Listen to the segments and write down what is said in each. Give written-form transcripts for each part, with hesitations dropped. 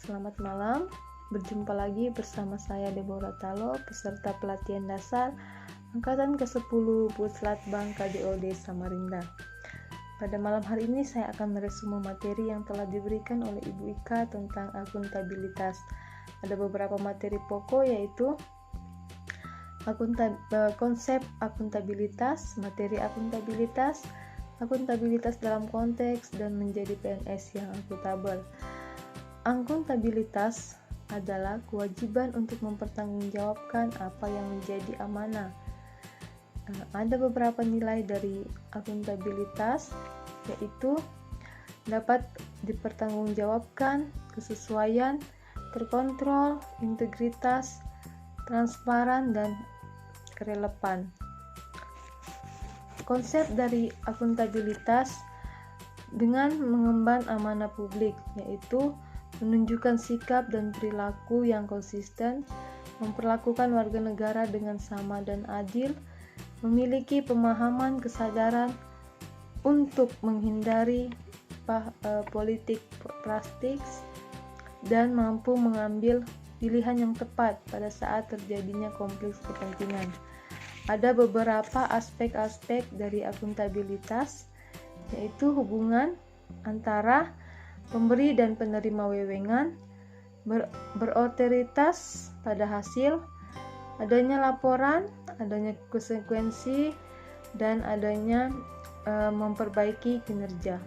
Selamat malam, berjumpa lagi bersama saya Deborah Talo, peserta pelatihan dasar Angkatan ke-10 Puslatbang KDOD Samarinda. Pada malam hari ini saya akan meresume materi yang telah diberikan oleh Ibu Ika tentang akuntabilitas. Ada beberapa materi pokok yaitu konsep akuntabilitas, materi akuntabilitas, akuntabilitas dalam konteks, dan menjadi PNS yang akuntabel. Akuntabilitas adalah kewajiban untuk mempertanggungjawabkan apa yang menjadi amanah. Ada beberapa nilai dari akuntabilitas, yaitu dapat dipertanggungjawabkan, kesesuaian, terkontrol, integritas, transparan, dan relevan. Konsep dari akuntabilitas dengan mengemban amanah publik, yaitu menunjukkan sikap dan perilaku yang konsisten, memperlakukan warga negara dengan sama dan adil, memiliki pemahaman kesadaran untuk menghindari politik praktis, dan mampu mengambil pilihan yang tepat pada saat terjadinya konflik kepentingan. Ada beberapa aspek-aspek dari akuntabilitas, yaitu hubungan antara pemberi dan penerima wewengan, berotoritas pada hasil, adanya laporan, adanya konsekuensi, dan adanya memperbaiki kinerja.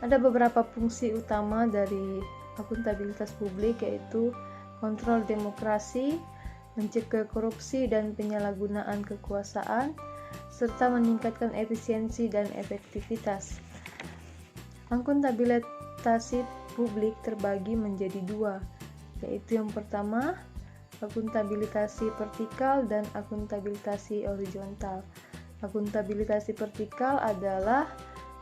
Ada beberapa fungsi utama dari akuntabilitas publik, yaitu kontrol demokrasi, mencegah korupsi dan penyalahgunaan kekuasaan, serta meningkatkan efisiensi dan efektivitas. Akuntabilitas publik terbagi menjadi dua, yaitu yang pertama, akuntabilitas vertikal dan akuntabilitas horizontal. Akuntabilitas vertikal adalah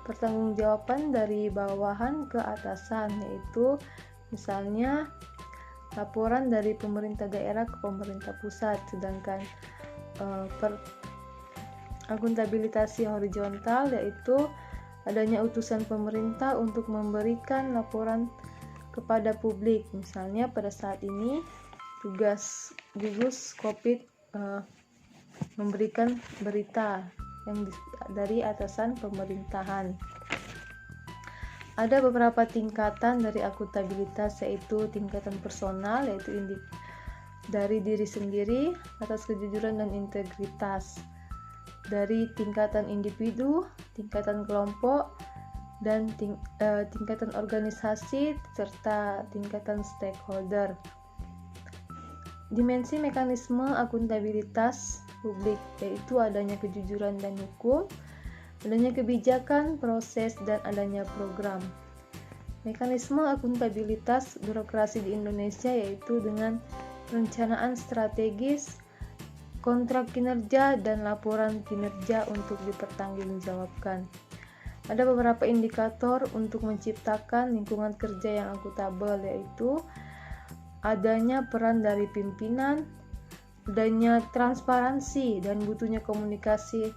pertanggungjawaban dari bawahan ke atasan, yaitu misalnya laporan dari pemerintah daerah ke pemerintah pusat. Sedangkan akuntabilitas horizontal yaitu adanya utusan pemerintah untuk memberikan laporan kepada publik. Misalnya pada saat ini tugas gugus COVID memberikan berita yang dari atasan pemerintahan. Ada beberapa tingkatan dari akuntabilitas, yaitu tingkatan personal, yaitu dari diri sendiri atas kejujuran dan integritas, dari tingkatan individu, tingkatan kelompok, dan tingkatan organisasi, serta tingkatan stakeholder. Dimensi mekanisme akuntabilitas publik, yaitu adanya kejujuran dan hukum, adanya kebijakan, proses, dan adanya program. Mekanisme akuntabilitas birokrasi di Indonesia yaitu dengan perencanaan strategis, kontrak kinerja, dan laporan kinerja untuk dipertanggungjawabkan. Ada beberapa indikator untuk menciptakan lingkungan kerja yang akuntabel, yaitu adanya peran dari pimpinan, adanya transparansi dan butuhnya komunikasi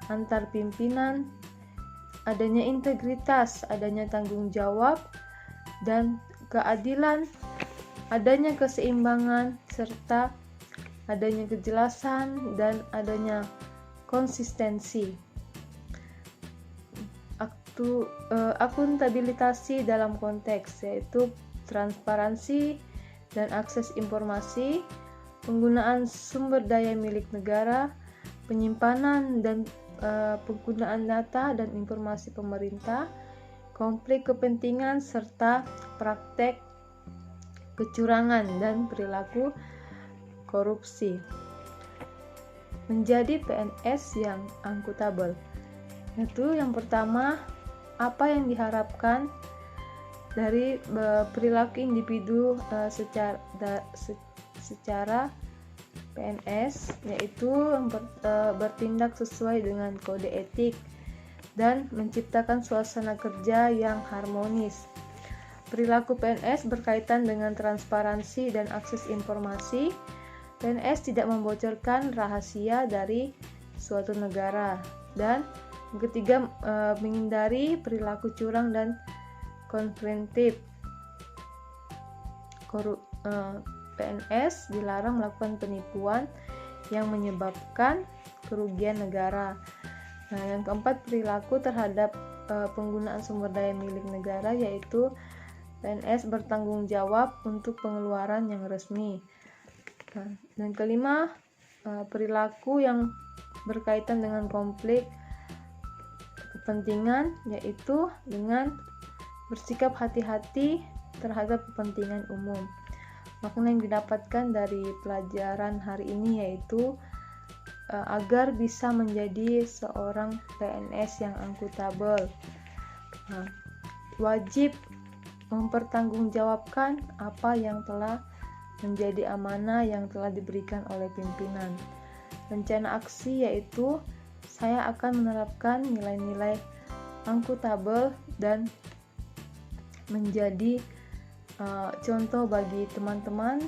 antar pimpinan, adanya integritas, adanya tanggung jawab dan keadilan, adanya keseimbangan, serta adanya kejelasan dan adanya konsistensi. Akuntabilitas dalam konteks, yaitu transparansi dan akses informasi, penggunaan sumber daya milik negara, penyimpanan dan penggunaan data dan informasi pemerintah, konflik kepentingan, serta praktek kecurangan dan perilaku korupsi. Menjadi PNS yang akuntabel, yaitu yang pertama, apa yang diharapkan dari perilaku individu secara PNS, yaitu bertindak sesuai dengan kode etik dan menciptakan suasana kerja yang harmonis. Perilaku PNS berkaitan dengan transparansi dan akses informasi. PNS tidak membocorkan rahasia dari suatu negara. Dan yang ketiga, menghindari perilaku curang dan konfrontatif. PNS dilarang melakukan penipuan yang menyebabkan kerugian negara. Nah, yang keempat, perilaku terhadap penggunaan sumber daya milik negara, yaitu PNS bertanggung jawab untuk pengeluaran yang resmi. Nah, dan kelima, perilaku yang berkaitan dengan konflik kepentingan, yaitu dengan bersikap hati-hati terhadap kepentingan umum. Makna yang didapatkan dari pelajaran hari ini yaitu agar bisa menjadi seorang PNS yang akuntabel, wajib mempertanggungjawabkan apa yang telah menjadi amanah yang telah diberikan oleh pimpinan. Rencana aksi yaitu saya akan menerapkan nilai-nilai akuntabel dan menjadi contoh bagi teman-teman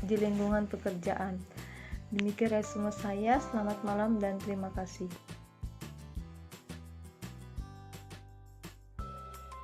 di lingkungan pekerjaan. Demikian resume saya. Selamat malam dan terima kasih.